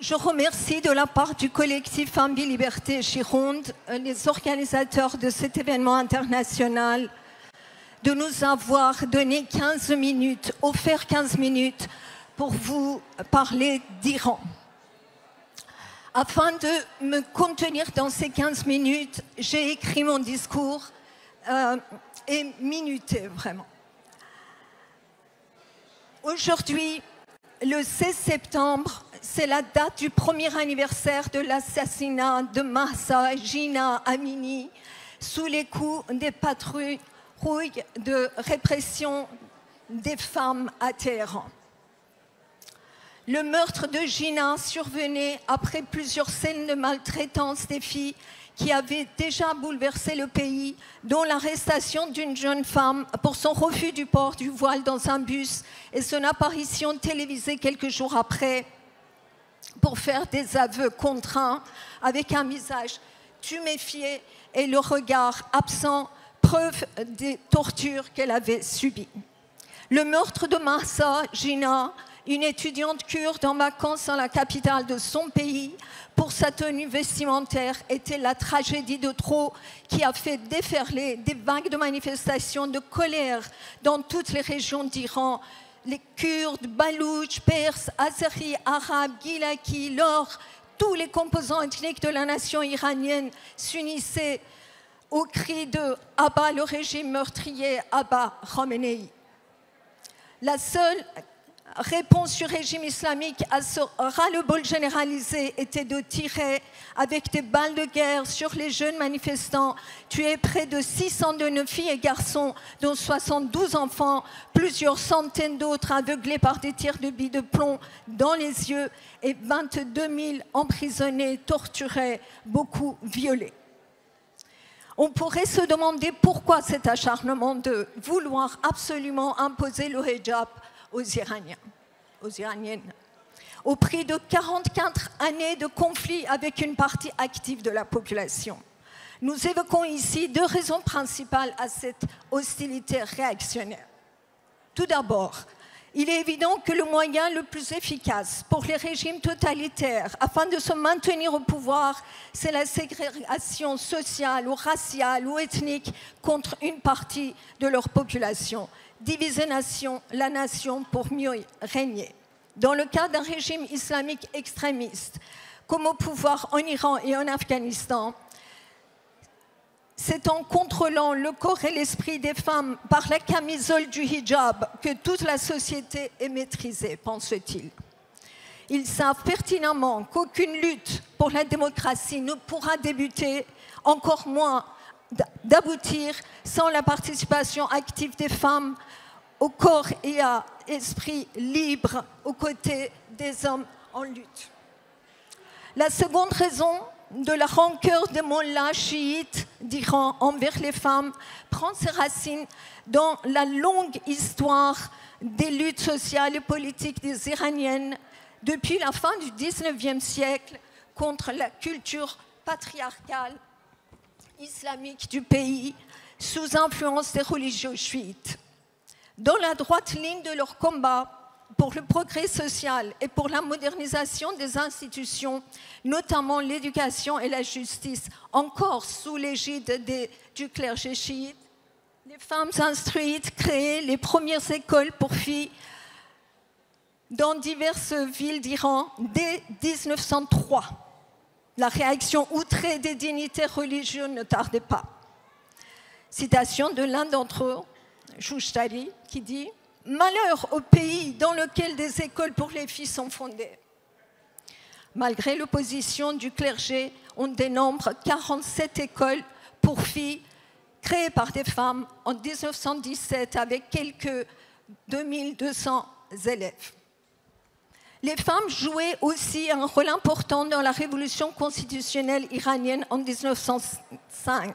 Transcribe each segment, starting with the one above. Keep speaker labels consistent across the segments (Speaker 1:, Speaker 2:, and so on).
Speaker 1: Je remercie de la part du collectif Famille Liberté Gironde les organisateurs de cet événement international de nous avoir donné 15 minutes, offert 15 minutes pour vous parler d'Iran. Afin de me contenir dans ces 15 minutes, j'ai écrit mon discours et minuté vraiment. Aujourd'hui, le 16 septembre, c'est la date du premier anniversaire de l'assassinat de Mahsa Jina Amini sous les coups des patrouilles de répression des femmes à Téhéran. Le meurtre de Jina survenait après plusieurs scènes de maltraitance des filles qui avaient déjà bouleversé le pays, dont l'arrestation d'une jeune femme pour son refus du port du voile dans un bus et son apparition télévisée quelques jours après pour faire des aveux contraints avec un visage tuméfié et le regard absent, preuve des tortures qu'elle avait subies. Le meurtre de Mahsa Jina, une étudiante kurde en vacances dans la capitale de son pays, pour sa tenue vestimentaire, était la tragédie de trop qui a fait déferler des vagues de manifestations de colère dans toutes les régions d'Iran. Les Kurdes, Baloutches, Perses, Azeris, Arabes, Gilaki, Lors, tous les composants ethniques de la nation iranienne s'unissaient au cri de « Abat le régime meurtrier, Abat Khamenei ». La seule réponse du régime islamique à ce ras-le-bol généralisé était de tirer avec des balles de guerre sur les jeunes manifestants, tuer près de 609 filles et garçons, dont 72 enfants, plusieurs centaines d'autres aveuglés par des tirs de billes de plomb dans les yeux et 22 000 emprisonnés, torturés, beaucoup violés. On pourrait se demander pourquoi cet acharnement de vouloir absolument imposer le hijab aux Iraniens, aux Iraniennes, au prix de 44 années de conflit avec une partie active de la population. Nous évoquons ici deux raisons principales à cette hostilité réactionnaire. Tout d'abord, il est évident que le moyen le plus efficace pour les régimes totalitaires afin de se maintenir au pouvoir, c'est la ségrégation sociale ou raciale ou ethnique contre une partie de leur population. Diviser la nation pour mieux régner. Dans le cas d'un régime islamique extrémiste, comme au pouvoir en Iran et en Afghanistan, c'est en contrôlant le corps et l'esprit des femmes par la camisole du hijab que toute la société est maîtrisée, pense-t-il. Ils savent pertinemment qu'aucune lutte pour la démocratie ne pourra débuter, encore moins d'aboutir sans la participation active des femmes au corps et à esprit libre aux côtés des hommes en lutte. La seconde raison de la rancœur des mollahs chiites d'Iran envers les femmes prend ses racines dans la longue histoire des luttes sociales et politiques des Iraniennes depuis la fin du XIXe siècle contre la culture patriarcale islamique du pays sous influence des religieux chiites. Dans la droite ligne de leur combat pour le progrès social et pour la modernisation des institutions, notamment l'éducation et la justice, encore sous l'égide du clergé chiite, les femmes instruites créaient les premières écoles pour filles dans diverses villes d'Iran dès 1903. La réaction outrée des dignitaires religieux ne tardait pas. Citation de l'un d'entre eux, Joushtari, qui dit « Malheur au pays dans lequel des écoles pour les filles sont fondées ». Malgré l'opposition du clergé, on dénombre 47 écoles pour filles créées par des femmes en 1917 avec quelques 2200 élèves. Les femmes jouaient aussi un rôle important dans la révolution constitutionnelle iranienne en 1905.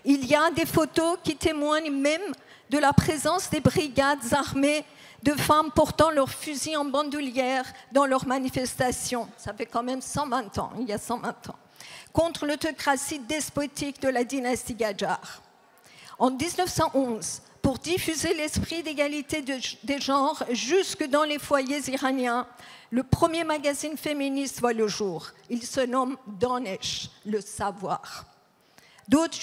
Speaker 1: Il y a des photos qui témoignent même de la présence des brigades armées de femmes portant leurs fusils en bandoulière dans leurs manifestations. Ça fait quand même 120 ans, il y a 120 ans, contre l'autocratie despotique de la dynastie Gadjar. En 1911, pour diffuser l'esprit d'égalité des genres jusque dans les foyers iraniens, le premier magazine féministe voit le jour. Il se nomme Danesh, le savoir. D'autres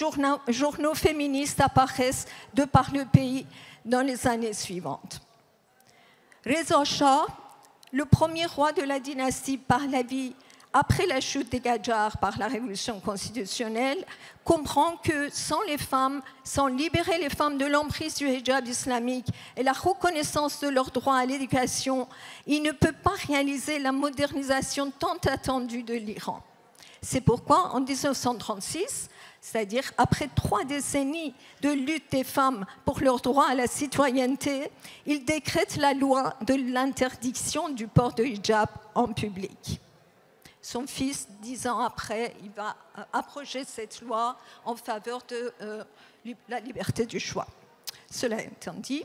Speaker 1: journaux féministes apparaissent de par le pays dans les années suivantes. Reza Shah, le premier roi de la dynastie Pahlavi, après la chute des Gadjars par la révolution constitutionnelle, comprend que sans libérer les femmes de l'emprise du hijab islamique et la reconnaissance de leur droit à l'éducation, il ne peut pas réaliser la modernisation tant attendue de l'Iran. C'est pourquoi, en 1936, c'est-à-dire après 3 décennies de lutte des femmes pour leur droit à la citoyenneté, il décrète la loi de l'interdiction du port de hijab en public. Son fils, 10 ans après, il va abroger cette loi en faveur de la liberté du choix. Cela étant dit,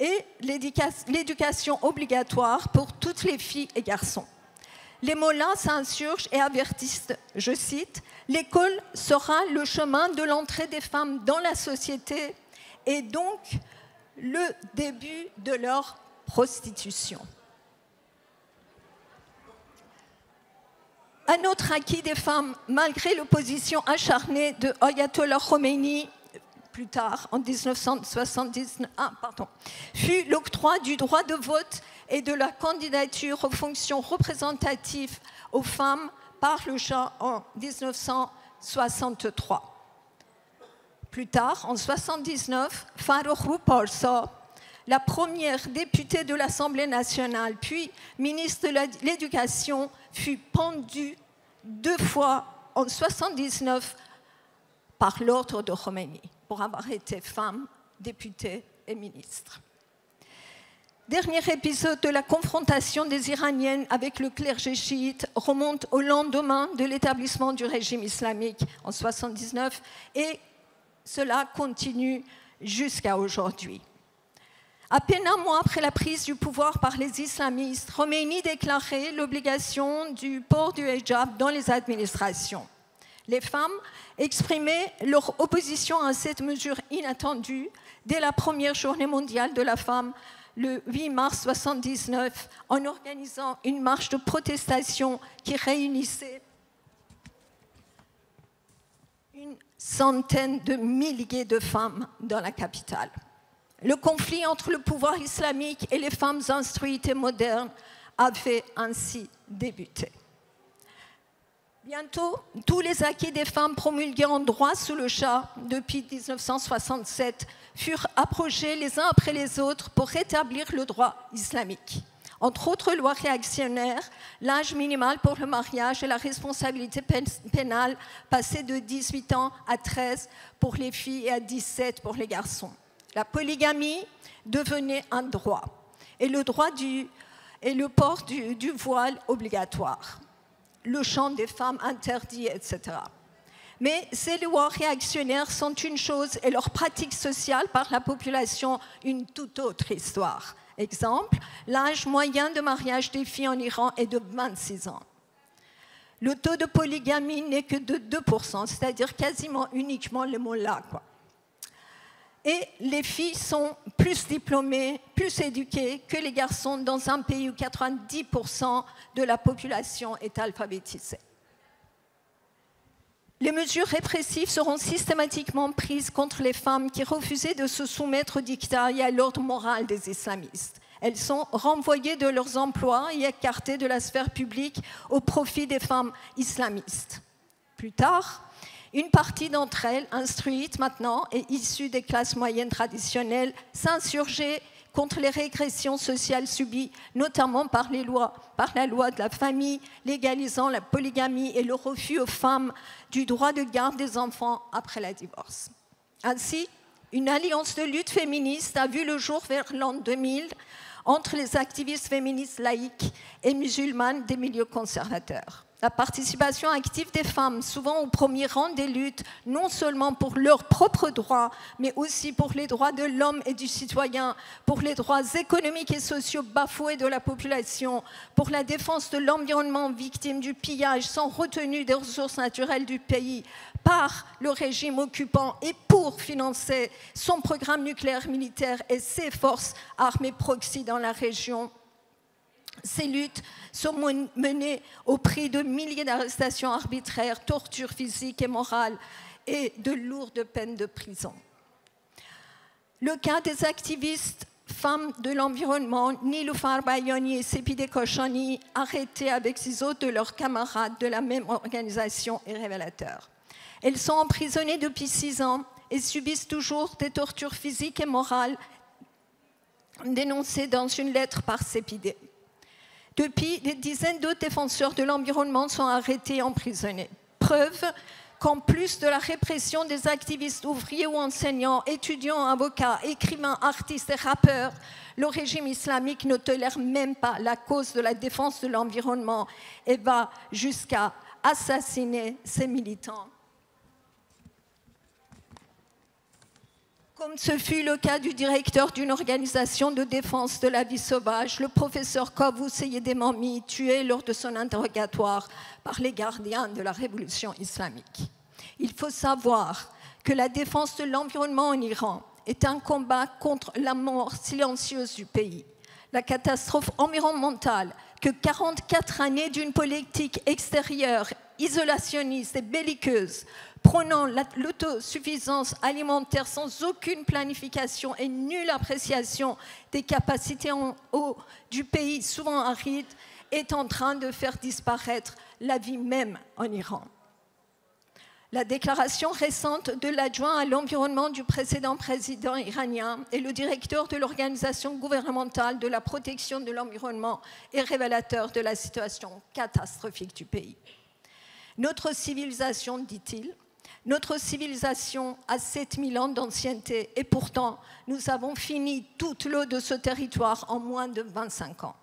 Speaker 1: et l'éducation obligatoire pour toutes les filles et garçons. Les mollahs s'insurgent et avertissent, je cite, « L'école sera le chemin de l'entrée des femmes dans la société et donc le début de leur prostitution ». Un autre acquis des femmes, malgré l'opposition acharnée de Ayatollah Khomeini, plus tard, en 1979, fut l'octroi du droit de vote et de la candidature aux fonctions représentatives aux femmes par le Shah en 1963. Plus tard, en 1979, Farrokh Parsa, la première députée de l'Assemblée nationale, puis ministre de l'Éducation, fut pendue 2 fois en 1979 par l'ordre de Khomeini pour avoir été femme, députée et ministre. Dernier épisode de la confrontation des Iraniennes avec le clergé chiite remonte au lendemain de l'établissement du régime islamique en 1979 et cela continue jusqu'à aujourd'hui. À peine un mois après la prise du pouvoir par les islamistes, Khomeini déclarait l'obligation du port du hijab dans les administrations. Les femmes exprimaient leur opposition à cette mesure inattendue dès la première journée mondiale de la femme, le 8 mars 1979, en organisant une marche de protestation qui réunissait une centaine de milliers de femmes dans la capitale. Le conflit entre le pouvoir islamique et les femmes instruites et modernes avait ainsi débuté. Bientôt, tous les acquis des femmes promulgués en droit sous le Shah depuis 1967 furent abrogés les uns après les autres pour rétablir le droit islamique. Entre autres lois réactionnaires, l'âge minimal pour le mariage et la responsabilité pénale passaient de 18 ans à 13 pour les filles et à 17 pour les garçons. La polygamie devenait un droit et le port du voile obligatoire, le chant des femmes interdit, etc. Mais ces lois réactionnaires sont une chose et leurs pratiques sociales par la population une toute autre histoire. Exemple, l'âge moyen de mariage des filles en Iran est de 26 ans. Le taux de polygamie n'est que de 2%, c'est-à-dire quasiment uniquement les mollahs, quoi. Et les filles sont plus diplômées, plus éduquées que les garçons dans un pays où 90% de la population est alphabétisée. Les mesures répressives seront systématiquement prises contre les femmes qui refusaient de se soumettre au diktat et à l'ordre moral des islamistes. Elles sont renvoyées de leurs emplois et écartées de la sphère publique au profit des femmes islamistes. Plus tard, une partie d'entre elles, instruites maintenant et issues des classes moyennes traditionnelles, s'insurgeaient contre les régressions sociales subies, notamment par la loi de la famille, légalisant la polygamie et le refus aux femmes du droit de garde des enfants après le divorce. Ainsi, une alliance de lutte féministe a vu le jour vers l'an 2000 entre les activistes féministes laïques et musulmanes des milieux conservateurs. La participation active des femmes, souvent au premier rang des luttes, non seulement pour leurs propres droits, mais aussi pour les droits de l'homme et du citoyen, pour les droits économiques et sociaux bafoués de la population, pour la défense de l'environnement victime du pillage sans retenue des ressources naturelles du pays par le régime occupant et pour financer son programme nucléaire militaire et ses forces armées proxy dans la région. Ces luttes sont menées au prix de milliers d'arrestations arbitraires, tortures physiques et morales et de lourdes peines de prison. Le cas des activistes femmes de l'environnement, Niloufar Bayoni et Sepide Koshani, arrêtés avec 6 autres de leurs camarades de la même organisation, est révélateur. Elles sont emprisonnées depuis 6 ans et subissent toujours des tortures physiques et morales dénoncées dans une lettre par Sepide. Depuis, des dizaines d'autres défenseurs de l'environnement sont arrêtés et emprisonnés. Preuve qu'en plus de la répression des activistes ouvriers ou enseignants, étudiants, avocats, écrivains, artistes et rappeurs, le régime islamique ne tolère même pas la cause de la défense de l'environnement et va jusqu'à assassiner ses militants. Comme ce fut le cas du directeur d'une organisation de défense de la vie sauvage, le professeur Kavou Seyedemami, tué lors de son interrogatoire par les gardiens de la révolution islamique. Il faut savoir que la défense de l'environnement en Iran est un combat contre la mort silencieuse du pays. La catastrophe environnementale que 44 années d'une politique extérieure isolationniste et belliqueuse, prônant l'autosuffisance alimentaire sans aucune planification et nulle appréciation des capacités en eau du pays souvent aride, est en train de faire disparaître la vie même en Iran. La déclaration récente de l'adjoint à l'environnement du précédent président iranien et le directeur de l'organisation gouvernementale de la protection de l'environnement est révélateur de la situation catastrophique du pays. Notre civilisation, dit-il, notre civilisation a 7000 ans d'ancienneté et pourtant nous avons fini toute l'eau de ce territoire en moins de 25 ans.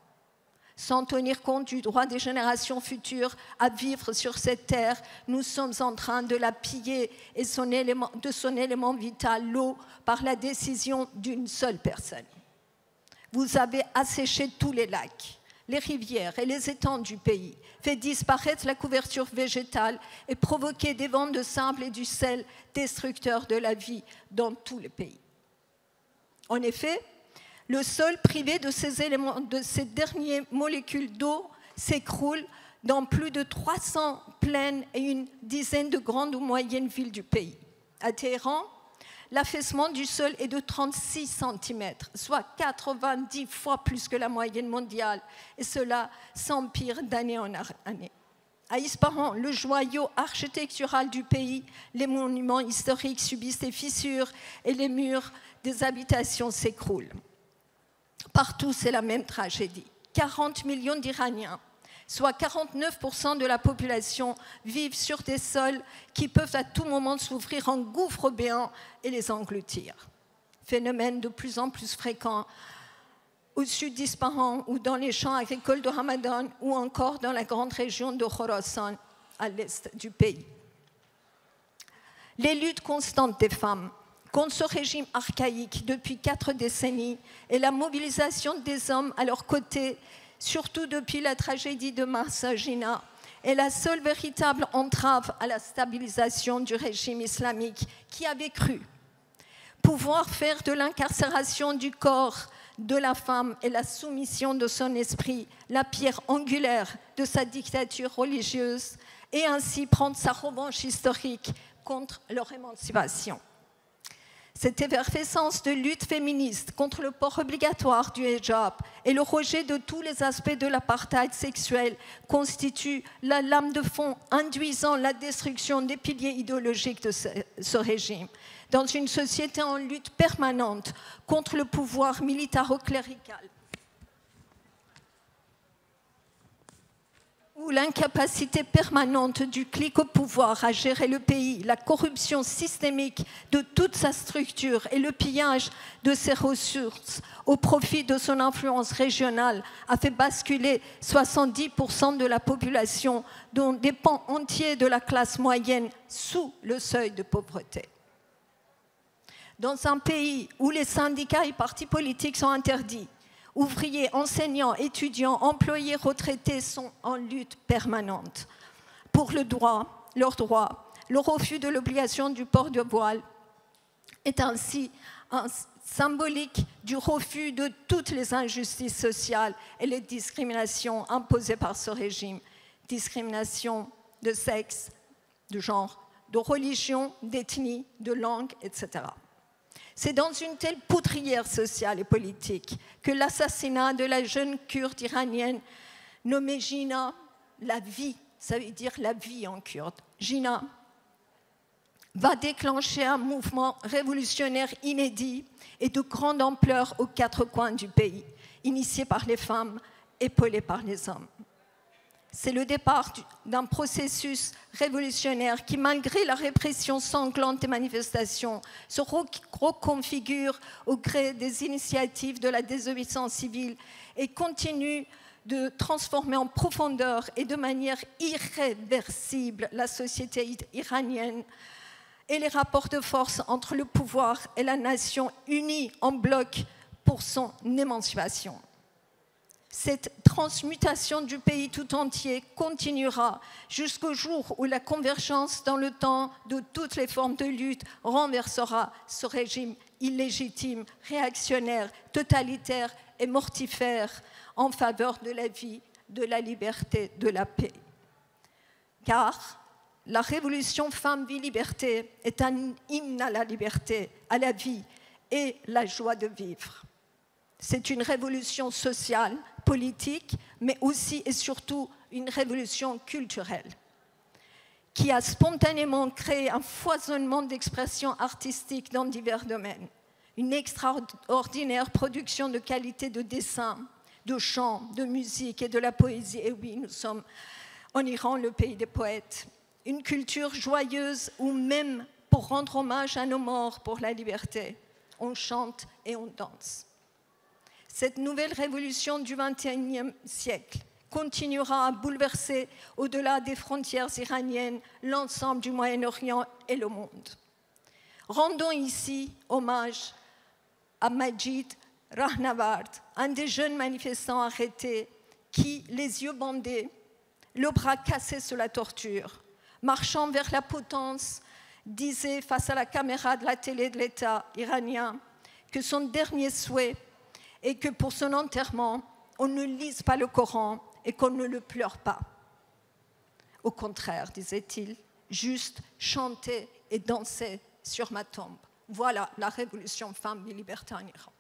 Speaker 1: Sans tenir compte du droit des générations futures à vivre sur cette terre, nous sommes en train de la piller et de son élément vital, l'eau, par la décision d'une seule personne. Vous avez asséché tous les lacs, les rivières et les étangs du pays, fait disparaître la couverture végétale et provoqué des vents de sable et du sel destructeurs de la vie dans tout le pays. En effet, le sol privé de ces dernières molécules d'eau s'écroule dans plus de 300 plaines et une dizaine de grandes ou moyennes villes du pays. À Téhéran, l'affaissement du sol est de 36 cm, soit 90 fois plus que la moyenne mondiale, et cela s'empire d'année en année. À Ispahan, le joyau architectural du pays, les monuments historiques subissent des fissures et les murs des habitations s'écroulent. Partout, c'est la même tragédie. 40 millions d'Iraniens, soit 49% de la population, vivent sur des sols qui peuvent à tout moment s'ouvrir en gouffres béants et les engloutir. Phénomène de plus en plus fréquent au sud d'Ispahan ou dans les champs agricoles de Hamadan ou encore dans la grande région de Khorasan à l'est du pays. Les luttes constantes des femmes contre ce régime archaïque depuis 4 décennies et la mobilisation des hommes à leur côté, surtout depuis la tragédie de Mahsa Jina, est la seule véritable entrave à la stabilisation du régime islamique qui avait cru pouvoir faire de l'incarcération du corps de la femme et la soumission de son esprit la pierre angulaire de sa dictature religieuse et ainsi prendre sa revanche historique contre leur émancipation. Cette effervescence de lutte féministe contre le port obligatoire du hijab et le rejet de tous les aspects de l'apartheid sexuel constitue la lame de fond induisant la destruction des piliers idéologiques de ce régime, dans une société en lutte permanente contre le pouvoir militaro-clérical, où l'incapacité permanente du clic au pouvoir à gérer le pays, la corruption systémique de toute sa structure et le pillage de ses ressources au profit de son influence régionale a fait basculer 70% de la population, dont des pans entiers de la classe moyenne, sous le seuil de pauvreté. Dans un pays où les syndicats et partis politiques sont interdits, ouvriers, enseignants, étudiants, employés, retraités sont en lutte permanente pour leurs droits. Le refus de l'obligation du port de voile est ainsi un symbolique du refus de toutes les injustices sociales et les discriminations imposées par ce régime. Discrimination de sexe, de genre, de religion, d'ethnie, de langue, etc. C'est dans une telle poudrière sociale et politique que l'assassinat de la jeune kurde iranienne nommée Jina, la vie, ça veut dire la vie en kurde, Jina, va déclencher un mouvement révolutionnaire inédit et de grande ampleur aux quatre coins du pays, initié par les femmes, épaulé par les hommes. C'est le départ d'un processus révolutionnaire qui, malgré la répression sanglante des manifestations, se reconfigure au gré des initiatives de la désobéissance civile et continue de transformer en profondeur et de manière irréversible la société iranienne et les rapports de force entre le pouvoir et la nation unis en bloc pour son émancipation. Cette transmutation du pays tout entier continuera jusqu'au jour où la convergence dans le temps de toutes les formes de lutte renversera ce régime illégitime, réactionnaire, totalitaire et mortifère en faveur de la vie, de la liberté, de la paix. Car la révolution Femmes-Vie-Liberté est un hymne à la liberté, à la vie et la joie de vivre. C'est une révolution sociale, politique, mais aussi et surtout une révolution culturelle qui a spontanément créé un foisonnement d'expressions artistiques dans divers domaines. Une extraordinaire production de qualité de dessin, de chant, de musique et de la poésie. Et oui, nous sommes en Iran, le pays des poètes. Une culture joyeuse où même pour rendre hommage à nos morts pour la liberté, on chante et on danse. Cette nouvelle révolution du XXIe siècle continuera à bouleverser, au-delà des frontières iraniennes, l'ensemble du Moyen-Orient et le monde. Rendons ici hommage à Majid Rahnavard, un des jeunes manifestants arrêtés qui, les yeux bandés, le bras cassé sous la torture, marchant vers la potence, disait face à la caméra de la télé de l'État iranien que son dernier souhait et que pour son enterrement, on ne lise pas le Coran et qu'on ne le pleure pas. Au contraire, disait-il, juste chanter et danser sur ma tombe. Voilà la révolution Femmes et Liberté en Iran.